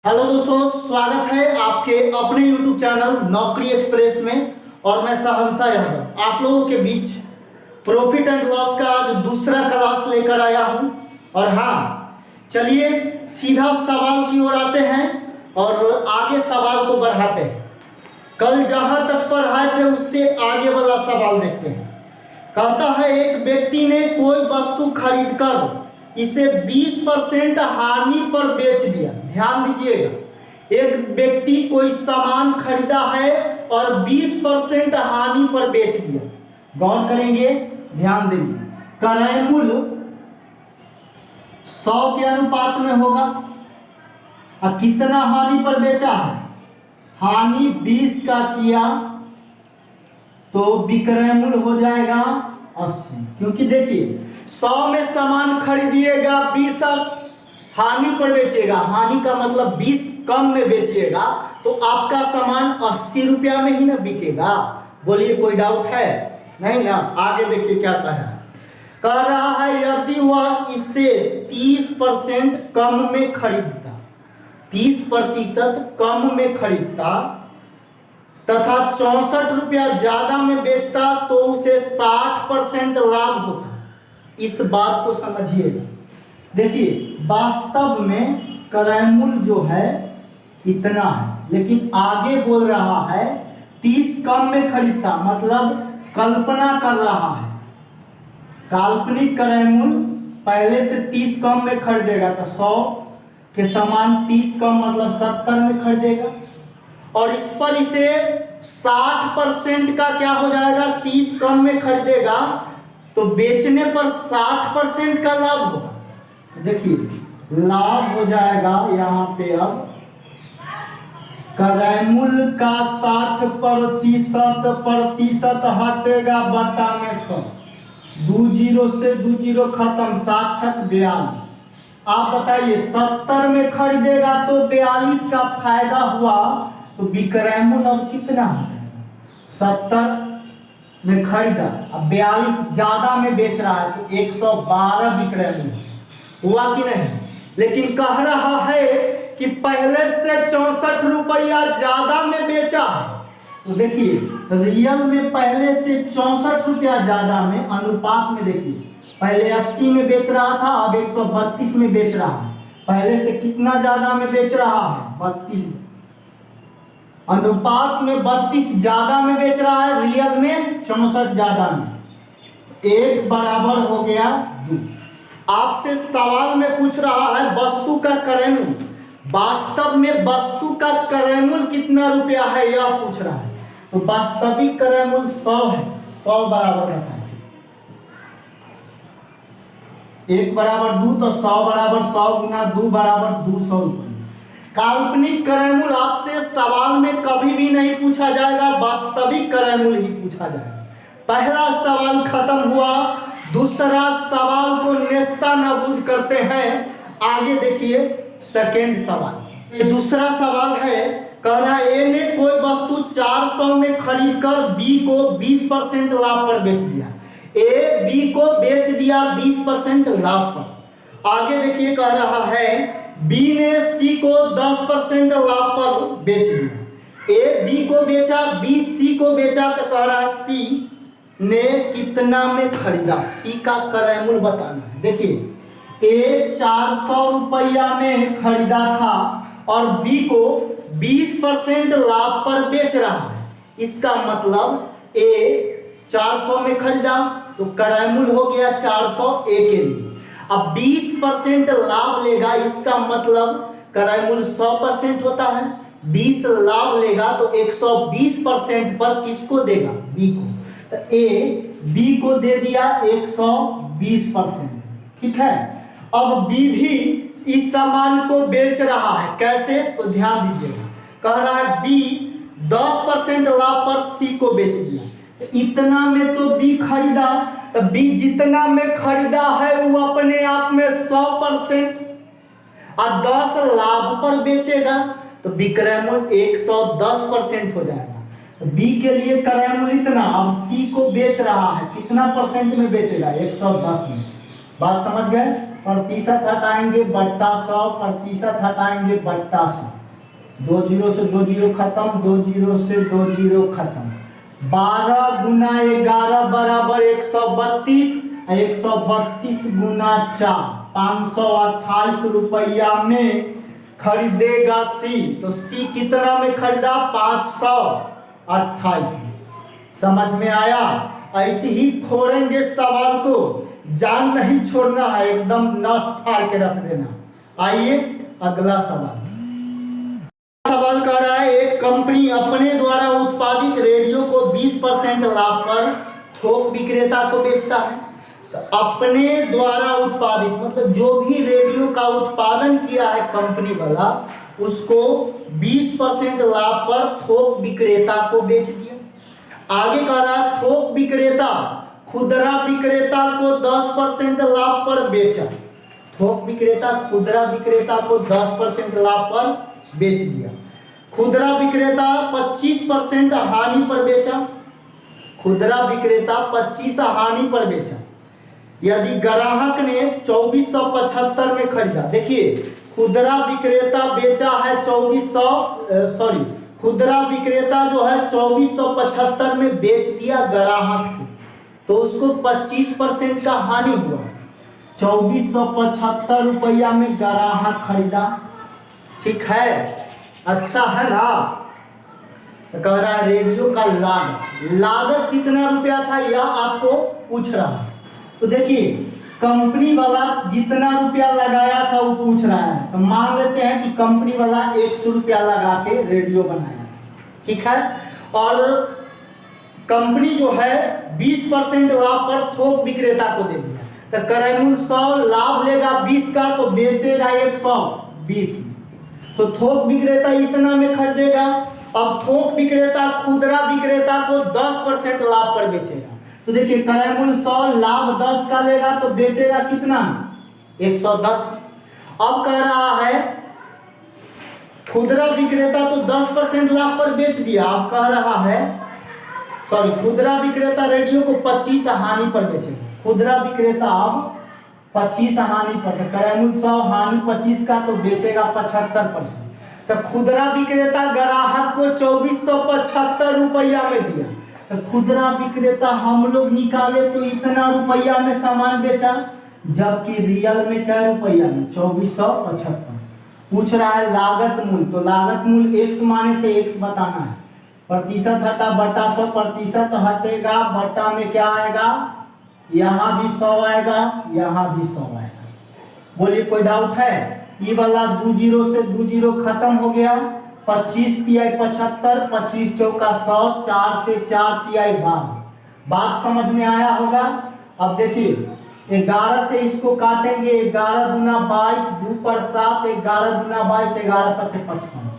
Hello दोस्तों, स्वागत है आपके अपने YouTube चैनल नौकरी एक्सप्रेस में। और मैं सहनसा यादव आप लोगों के बीच प्रॉफिट एंड लॉस का आज दूसरा क्लास लेकर आया हूं। और हाँ, चलिए सीधा सवाल की ओर आते हैं और आगे सवाल को बढ़ाते हैं। कल जहां तक पढ़ाए थे उससे आगे वाला सवाल देखते हैं। कहता है, एक व्यक्ति ने कोई वस्तु खरीदकर इसे 20% हानि पर बेच दिया। ध्यान दीजिएगा, एक व्यक्ति कोई सामान खरीदा है और 20% हानि पर बेच दिया। गौर करेंगे, ध्यान देंगे। क्रय मूल्य 100 के अनुपात में होगा और कितना हानि पर बेचा है? हानि 20 का किया तो विक्रय मूल्य हो जाएगा 80। क्योंकि देखिए 100 में सामान खरीदिएगा, 20 हानि पर बेचिएगा। हानि का मतलब 20 कम में बेचिएगा तो आपका सामान 80 रुपया में ही ना बिकेगा। बोलिए, कोई डाउट है? नहीं ना। आगे देखिए क्या कह रहा है। कह रहा है, यदि वह इसे 30% कम में खरीदता, 30% कम में खरीदता तथा 64 रुपया ज्यादा में बेचता तो उसे 60% लाभ होता। इस बात को समझिएगा। देखिए, वास्तव में क्रय मूल्य जो है इतना है, लेकिन आगे बोल रहा है 30 कम में खरीदता, मतलब कल्पना कर रहा है। काल्पनिक क्रय मूल्य पहले से 30 कम में खरीदेगा तो 100 के समान 30 कम मतलब 70 में खरीदेगा। और इस पर इसे 60% का क्या हो जाएगा? 30 कम में खरीदेगा तो बेचने पर 60% का लाभ होगा। देखिए, लाभ हो जाएगा यहाँ पे। अब क्रय मूल्य का 60% हटेगा बटा में 100। 2 जीरो से 2 जीरो खत्म, 7 42। आप बताइए, 70 में खरीदेगा तो 42 का फायदा हुआ तो विक्रय मूल्य अब कितना हो जाएगा? 70 में खरीदा, अब 42 ज्यादा में बेच रहा है तो 112 विक्रय मूल्य हुआ कि नहीं? लेकिन कह रहा है कि पहले से 64 रुपया ज्यादा में बेचा है। तो देखिए, रियल में पहले से 64 रुपया ज्यादा में, अनुपात में देखिए, पहले 80 में बेच रहा था, अब 132 में बेच रहा है। पहले से कितना ज्यादा में बेच रहा है? 32। अनुपात में 32 ज्यादा में बेच रहा है, रियल में 64 ज्यादा में। 1 बराबर हो गया 2। आपसे सवाल में पूछ रहा है वस्तु का क्रय मूल्य। वास्तव में वस्तु का क्रय मूल्य कितना रुपया है यह पूछ रहा है। तो वास्तविक क्रय मूल्य 100 है। 100 बराबर रखा है 1 बराबर 2 तो 100 बराबर 100 गुना 2 बराबर 200 रुपये। काल्पनिक क्रय मूल्य आपसे सवाल में कभी भी नहीं पूछा जाएगा, वास्तविक क्रय मूल्य ही पूछा जाएगा। पहला सवाल खत्म हुआ, दूसरा सवाल को नेस्ता नाबूद करते हैं। आगे देखिए सेकंड सवाल। ये दूसरा सवाल है, कह रहा है ए ने कोई वस्तु 400 में खरीदकर बी को 20% लाभ पर बेच दिया। ए बी को बेच दिया 20% लाभ पर। आगे देखिए, कह रहा है बी ने सी को 10% लाभ पर बेच दिया। ए बी को बेचा, बी सी को बेचा तो कह रहा है सी ने कितना में खरीदा? सी का क्रय मूल्य बताना है। देखिए, ए 400 रुपया में खरीदा था और बी को 20% लाभ पर बेच रहा है। इसका मतलब ए 400 में खरीदा तो क्रय मूल्य हो गया 400 ए के लिए। अब 20% लाभ लेगा, इसका मतलब क्रय मूल्य 100% होता है। 20 लाभ लेगा तो 120% पर किसको देगा? बी को। तो ए बी को दे दिया 120%। ठीक है। अब बी भी इस सामान को बेच रहा है। कैसे? तो ध्यान दीजिएगा। कह रहा है बी 10% लाभ पर सी को बेच दिया। इतना में तो बी खरीदा, तो बी जितना में खरीदा है वो अपने आप में 100% और 10 लाभ पर बेचेगा तो विक्रय मूल्य 110% हो जाएगा। तो बी के लिए क्रय मूल्य इतना, अब सी को बेच रहा है, कितना परसेंट में बेचेगा? 110 में। बात समझ गए? प्रतिशत हटाएंगे बट्टा 100, प्रतिशत हटाएंगे बट्टा 100, 2 जीरो से 2 जीरो खत्म, 2 जीरो से 2 जीरो खत्म। 12 गुना 11 बराबर 132, 132 गुना 4 528 रुपया में खरीदेगा सी। तो सी कितना में खरीदा? 528 में। समझ में आया? ऐसे ही फोड़ेंगे सवाल को, जान नहीं छोड़ना है, एकदम नस फाड़ के रख देना। आइए अगला सवाल। सवाल कह रहा है एक कंपनी अपने द्वारा उत्पादित रेडियो को 20% लाभ पर थोक विक्रेता को बेचता है। तो अपने द्वारा उत्पादित मतलब जो भी रेडियो का उत्पादन किया है कंपनी वाला, उसको 20% लाभ पर थोक विक्रेता को बेच दिया। आगे कह रहा है थोक विक्रेता खुदरा विक्रेता को 10% लाभ पर बेचा। थोक विक्रेता खुदरा विक्रेता को 10% लाभ पर बेच दिया। खुदरा विक्रेता 25% हानि पर बेचा। खुदरा विक्रेता 25 हानि पर बेचा। यदि ग्राहक ने 2475 में खरीदा, देखिए खुदरा विक्रेता बेचा है 2400, खुदरा विक्रेता जो है 2475 में बेच दिया ग्राहक से, तो उसको 25% का हानि हुआ। 2475 रुपया में ग्राहक खरीदा, ठीक है, अच्छा है ना। तो कह रहा है रेडियो का लागत कितना रुपया था यह आपको पूछ रहा है। तो देखिए कंपनी वाला जितना रुपया लगाया था वो पूछ रहा है। तो मान लेते हैं कि कंपनी वाला 100 रुपया लगा के रेडियो बनाया, ठीक है, और कंपनी जो है 20% लाभ पर थोक विक्रेता को दे दिया। तो क्रय मूल्य 100, लाभ लेगा 20 का, तो बेचेगा 120 में। तो थोक विक्रेता इतना में खरीदेगा। अब थोक विक्रेता खुदरा विक्रेता को 10% लाभ पर बेचेगा। तो देखिए क्रय मूल्य 100, लाभ 10 का लेगा, तो बेचेगा कितना? 110। अब कह रहा है खुदरा विक्रेता तो 10% लाभ पर बेच दिया। अब कह रहा है खुदरा विक्रेता रेडियो को 25 हानि पर बेचेगा। खुदरा विक्रेता अब 25 हानि पर, क्रय मूल्य 100, हानि 25 का, तो बेचेगा 75%। तो खुदरा विक्रेता ग्राहक को 2475 रुपया में दिया। तो खुदरा विक्रेता हम लोग निकाले तो इतना रुपया में सामान बेचा, जबकि रियल में क्या रुपया में? 2475। पूछ रहा है लागत मूल्य, तो लागत मूल्य x माने थे, x बताना है। प्रतिशत हटा बटा 100, प्रतिशत हटेगा बटा में क्या आएगा? यहाँ भी 100 आएगा, यहाँ भी 100 आएगा। बोलिए कोई डाउट है? ये वाला 2 जीरो से 2 जीरो खत्म हो गया। 25 तिहाई 75, 25 चौका 100, 4 से 4 तिहाई 12। बात समझ में आया होगा? अब देखिए 11 से इसको काटेंगे, 11 दूना 22, 2 पर 7, 11 दूना 22, 11 पचे 55।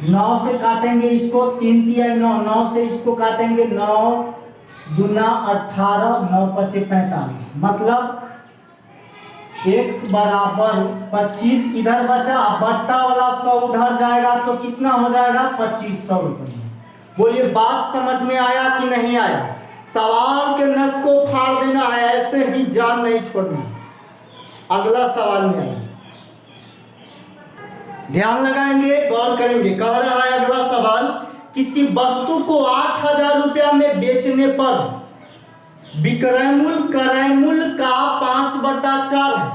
9 से काटेंगे इसको, 3 तिहाई 9, 9 से इसको काटेंगे, 9 दूना 18, 9 पचे 45। मतलब x बराबर 25 इधर बचा, बट्टा वाला 100 उधर जाएगा, तो कितना हो जाएगा? 2500 रुपये। बोलिए बात समझ में आया कि नहीं आया? सवाल के नस को फाड़ देना है, ऐसे ही जान नहीं छोड़ना। अगला सवाल में आइए, ध्यान लगाएंगे, गौर करेंगे। कह रहा है अगला सवाल, किसी वस्तु को 8000 रुपया में बेचने पर विक्रय मूल्य क्रय मूल्य का 5/4 है।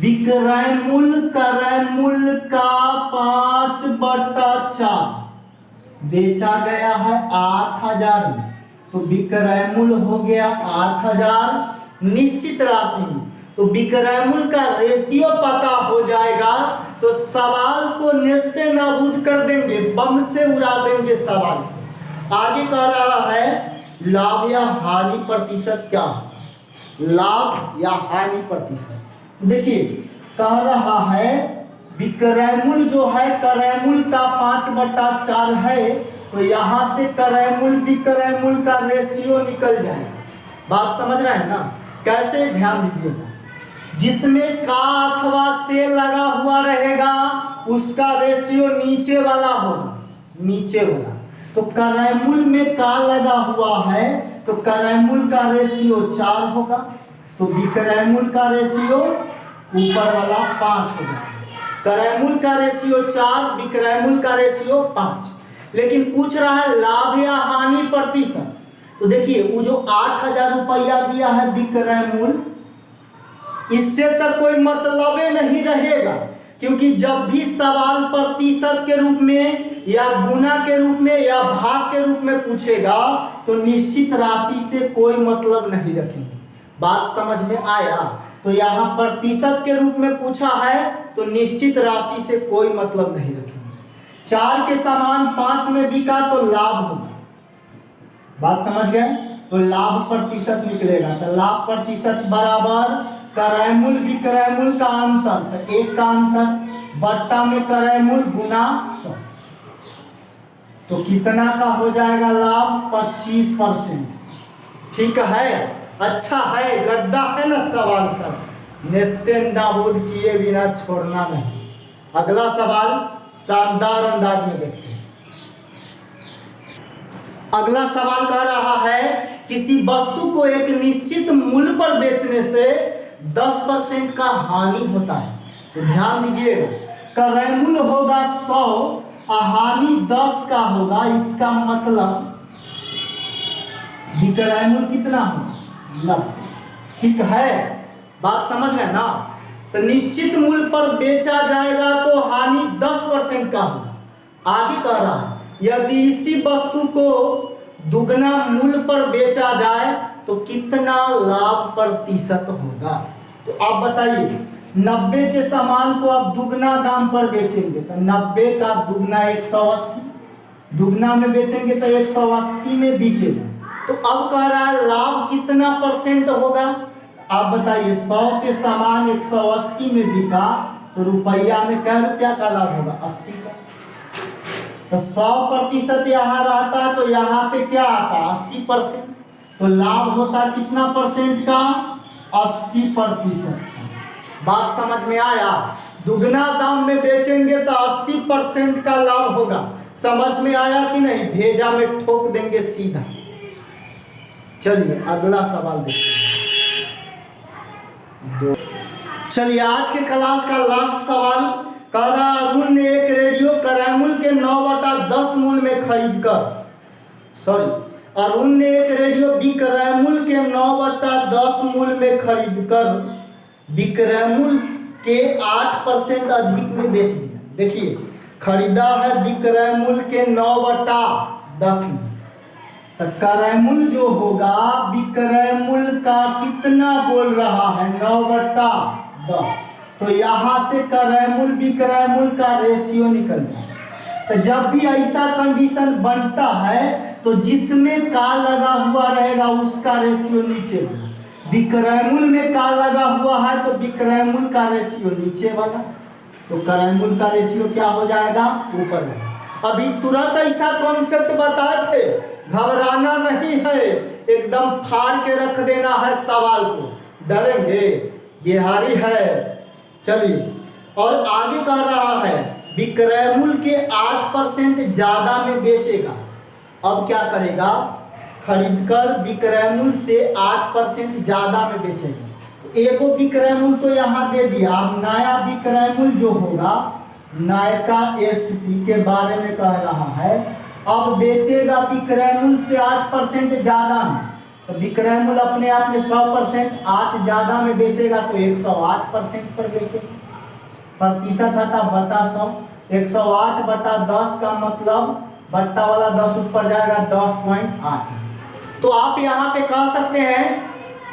विक्रय मूल्य क्रय मूल्य का 5/4 बेचा गया है 8000 में, तो विक्रय मूल्य हो गया 8000 निश्चित राशि में। तो विक्रय मूल्य का रेशियो पता हो जाएगा, तो सवाल को नेस्ते नाबूद कर देंगे, बम से उड़ा देंगे सवाल को। आगे कह रहा है लाभ या हानि प्रतिशत क्या है? लाभ या हानि प्रतिशत, देखिए कह रहा है विक्रय मूल्य जो है क्रय मूल्य का 5/4 है, तो यहाँ से क्रय मूल्य विक्रय मूल्य का रेशियो निकल जाएगा। बात समझ रहे हैं ना? कैसे? ध्यान दीजिएगा, जिसमें का अथवा से लगा हुआ रहेगा उसका रेशियो नीचे वाला होगा, नीचे वाला। तो क्रय मूल्य में का लगा हुआ है, तो क्रय मूल्य का रेशियो 4 होगा। तो विक्रयमूल का रेशियो ऊपर वाला 5 हो जाएगा। क्रयमूल का रेशियो 4, विक्रयमूल का रेशियो 5। लेकिन पूछ रहा है लाभ या हानि प्रतिशत। तो देखिए वो जो 8,000 रुपया दिया है विक्रयमूल, इससे तक कोई मतलब नहीं रहेगा, क्योंकि जब भी सवाल प्रतिशत के रूप में या गुना के रूप में या भाग के रूप में पूछेगा तो निश्चित राशि से कोई मतलब नहीं रखेंगे। बात समझ में आया? तो यहाँ प्रतिशत के रूप में पूछा है तो निश्चित राशि से कोई मतलब नहीं रखेंगे। 4 के समान 5 में बिका तो लाभ होगा। बात समझ गए? तो लाभ प्रतिशत निकलेगा। तो लाभ प्रतिशत बराबर क्रयमूल विक्रयमूल का अंतर, तो 1 का अंतर बट्टा में क्रयमूल गुना 100। तो कितना का हो जाएगा लाभ? 25%। ठीक है, अच्छा है, गड्ढा है ना सवाल सब, नेस्ते नाबूद किए बिना छोड़ना नहीं। अगला सवाल शानदार अंदाज में देखते हैं। अगला सवाल कह रहा है किसी वस्तु को एक निश्चित मूल्य पर बेचने से 10% का हानि होता है। तो ध्यान दीजिएगा, क्रयमूल्य होगा 100 और हानि 10 का होगा। इसका मतलब विक्रयमूल्य कितना होगा? 90। ठीक है, बात समझ गए ना? तो निश्चित मूल्य पर बेचा जाएगा तो हानि 10% का होगा। आगे कह रहा है यदि इसी वस्तु को दुगना मूल्य पर बेचा जाए तो कितना लाभ प्रतिशत होगा? तो आप बताइए, 90 के सामान को आप दुगना दाम पर बेचेंगे तो 90 का दुगना 180, दुगना में बेचेंगे तो 180 में बिकेगा। तो अब कह रहा है लाभ कितना परसेंट होगा? आप बताइए, 100 के सामान 180 में बिका तो रुपया में क्या रुपया का लाभ होगा? 80 का। तो 100% यहाँ रहता तो यहाँ पे क्या आता? 80%। तो लाभ होता कितना परसेंट का? 80% का। बात समझ में आया? दुगना दाम में बेचेंगे तो 80% का लाभ होगा। समझ में आया कि नहीं? भेजा में ठोक देंगे सीधा। चलिए अगला सवाल देखते हैं। चलिए आज के क्लास का लास्ट सवाल कह रहा, अरुण ने एक रेडियो क्रयमूल्य के 9/10 मूल्य में अरुण ने एक रेडियो विक्रयमूल्य के 9/10 मूल्य में खरीदकर विक्रयमूल्य के 8% अधिक में बेच दिया। देखिए, खरीदा है विक्रयमूल्य के 9/10 में, तो क्रयमूल्य जो होगा विक्रयमूल्य का कितना बोल रहा है? 9/10। तो यहाँ से क्रयमूल्य विक्रयमूल्य का रेशियो निकल जाए। तो जब भी ऐसा कंडीशन बनता है तो जिसमें का लगा हुआ रहेगा उसका रेशियो नीचे वाला। विक्रयमूल्य में का लगा हुआ है तो विक्रयमूल्य का रेशियो नीचे वाला, तो क्रयमूल्य का रेशियो क्या हो जाएगा? ऊपर वाला। अभी तुरंत ऐसा कॉन्सेप्ट बताए थे, घबराना नहीं है, एकदम फाड़ के रख देना है सवाल को, डरेंगे? बिहारी है। चलिए, और आगे कह रहा है विक्रयमूल्य के 8% ज्यादा में बेचेगा। अब क्या करेगा? खरीदकर विक्रयमूल्य से 8% ज्यादा में बेचेगा। एक विक्रयमूल्य तो यहाँ दे दिया। अब नया विक्रयमूल्य जो होगा, नायका एसपी के बारे में कह रहा है, अब बेचेगा विक्रयमूल्य से 8% ज्यादा में। तो विक्रयमूल्य अपने आप में 100%, 8 ज्यादा में बेचेगा तो 108% पर बेचेगा। प्रतिशत हटा बटा 100, 108/10 का मतलब बट्टा वाला 10 ऊपर जाएगा, 10.8। तो आप यहाँ पे कह सकते हैं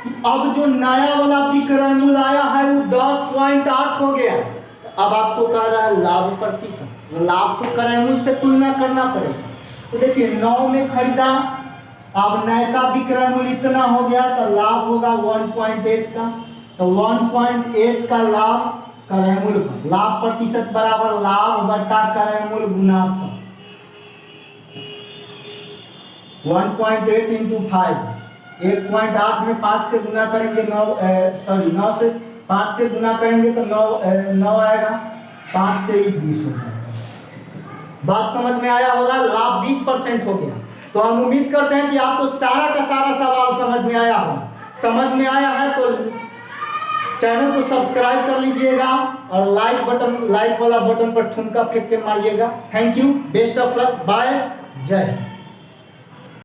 कि अब जो नया वाला विक्रयमूल्य आया है वो 10.8 हो गया। अब आपको कह रहा है लाभ प्रतिशत, लाभ तो क्रयमूल्य से तुलना करना पड़ेगा। तो देखिए 9 में खरीदा, अब नए का विक्रयमूल्य इतना हो गया तो लाभ होगा 1.8 का। तो 1.8 का लाभ क्रयमूल्य पर, लाभ प्रतिशत बराबर लाभ बटा क्रयमूल्य गुना 100। 1.8 इंटू 5, 1.8 में 5 से गुना करेंगे 9 से 5 से गुना करेंगे तो 9 आएगा, 5 से 20 हो जाएगा। बात समझ में आया होगा? लाभ 20% हो गया। तो हम उम्मीद करते हैं कि आपको सारा का सारा सवाल समझ में आया होगा। समझ में आया है तो चैनल को सब्सक्राइब कर लीजिएगा और लाइक वाला बटन पर ठुमका फेंक के मारिएगा। Thank you, best of luck, bye, जय।